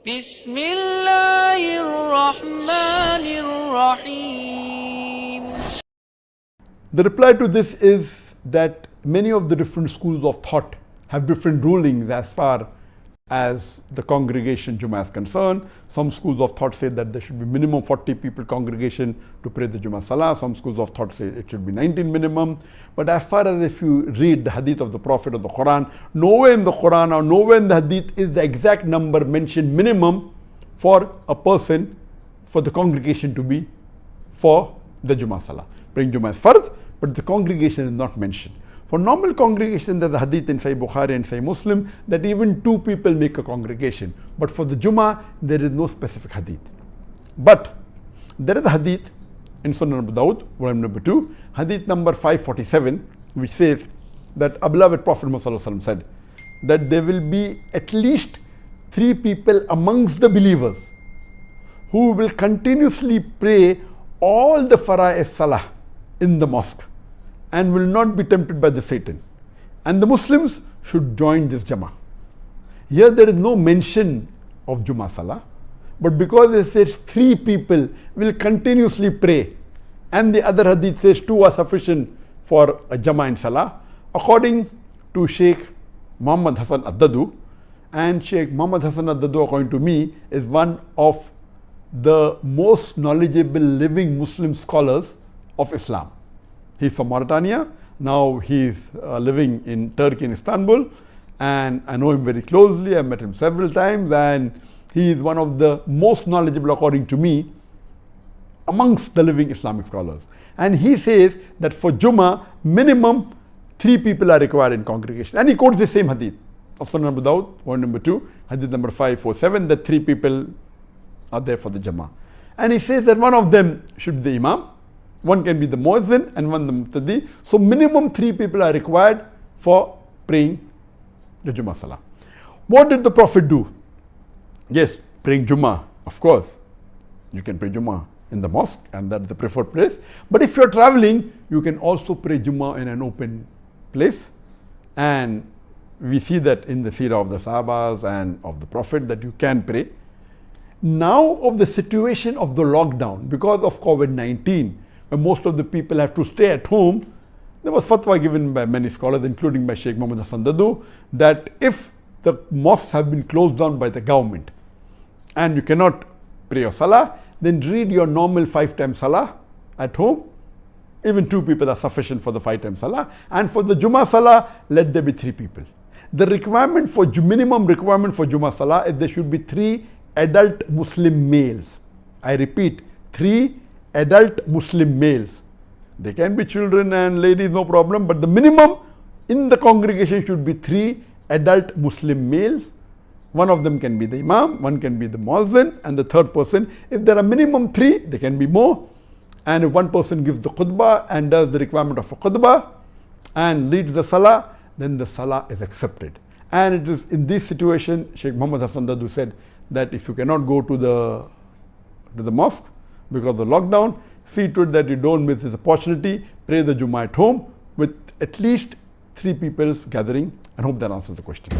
بسم الله الرحمن الرحيم. The reply to this is that many of the different schools of thought have different rulings as far as the congregation Jummah is concerned. Some schools of thought say that there should be minimum 40 people congregation to pray the Jummah Salah. Some schools of thought say it should be 19 minimum. But as far as if you read the hadith of the Prophet of the Quran, nowhere in the Quran or nowhere in the hadith is the exact number mentioned minimum for a person, for the congregation to be for the Jummah Salah. Praying Jummah is fard, but the congregation is not mentioned. For normal congregation, there's a hadith in Sahih Bukhari and Sahih Muslim that even two people make a congregation. But for the Jummah, there is no specific hadith. But there is a hadith in Sunan Abu Dawud, volume number 2, hadith number 547, which says that our beloved Prophet Muhammad said that there will be at least 3 people amongst the believers who will continuously pray all the fara'is salah in the mosque and will not be tempted by the Satan. And the Muslims should join this Jummah. Here there is no mention of Jummah Salah, but because it says 3 people will continuously pray, and the other hadith says 2 are sufficient for a Jummah and Salah, according to Sheikh Muhammad Hassan Addadu, and Sheikh Muhammad Hassan Addadu, according to me, is one of the most knowledgeable living Muslim scholars of Islam. He's from Mauritania. Now he's living in Turkey, in Istanbul, and I know him very closely. I've met him several times, and he is one of the most knowledgeable, according to me, amongst the living Islamic scholars. And he says that for Jummah, minimum 3 people are required in congregation. And he quotes the same hadith of Sunan Abu Dawud, volume number 2, hadith number 547, that 3 people are there for the Jummah. And he says that one of them should be the Imam, one can be the Muazzin, and one the Muqtadi. So minimum 3 people are required for praying the Jummah Salah. What did the Prophet do? Yes, praying Jummah, of course. You can pray Jummah in the mosque, and that's the preferred place. But if you're traveling, you can also pray Jummah in an open place. And we see that in the seerah of the Sahabas and of the Prophet that you can pray. Now of the situation of the lockdown, because of COVID-19, when most of the people have to stay at home, there was fatwa given by many scholars, including by Sheikh Muhammad Hassan Addadu, that if the mosques have been closed down by the government and you cannot pray your salah, then read your normal 5-time salah at home. Even 2 people are sufficient for the 5-time salah. And for the Jummah Salah, let there be 3 people. The requirement for minimum requirement for Jummah Salah is there should be 3 adult Muslim males. I repeat, 3 adult Muslim males. They can be children and ladies, no problem, but the minimum in the congregation should be 3 adult Muslim males. One of them can be the Imam, one can be the Muazzin, and the third person. If there are minimum 3, there can be more. And if one person gives the khutbah and does the requirement of a khutbah and leads the salah, then the salah is accepted. And it is in this situation, Sheikh Muhammad Hassan Addadu said that if you cannot go to the mosque because of the lockdown, see to it that you don't miss this opportunity. Pray the Jummah at home with at least 3 people's gathering, and hope that answers the question.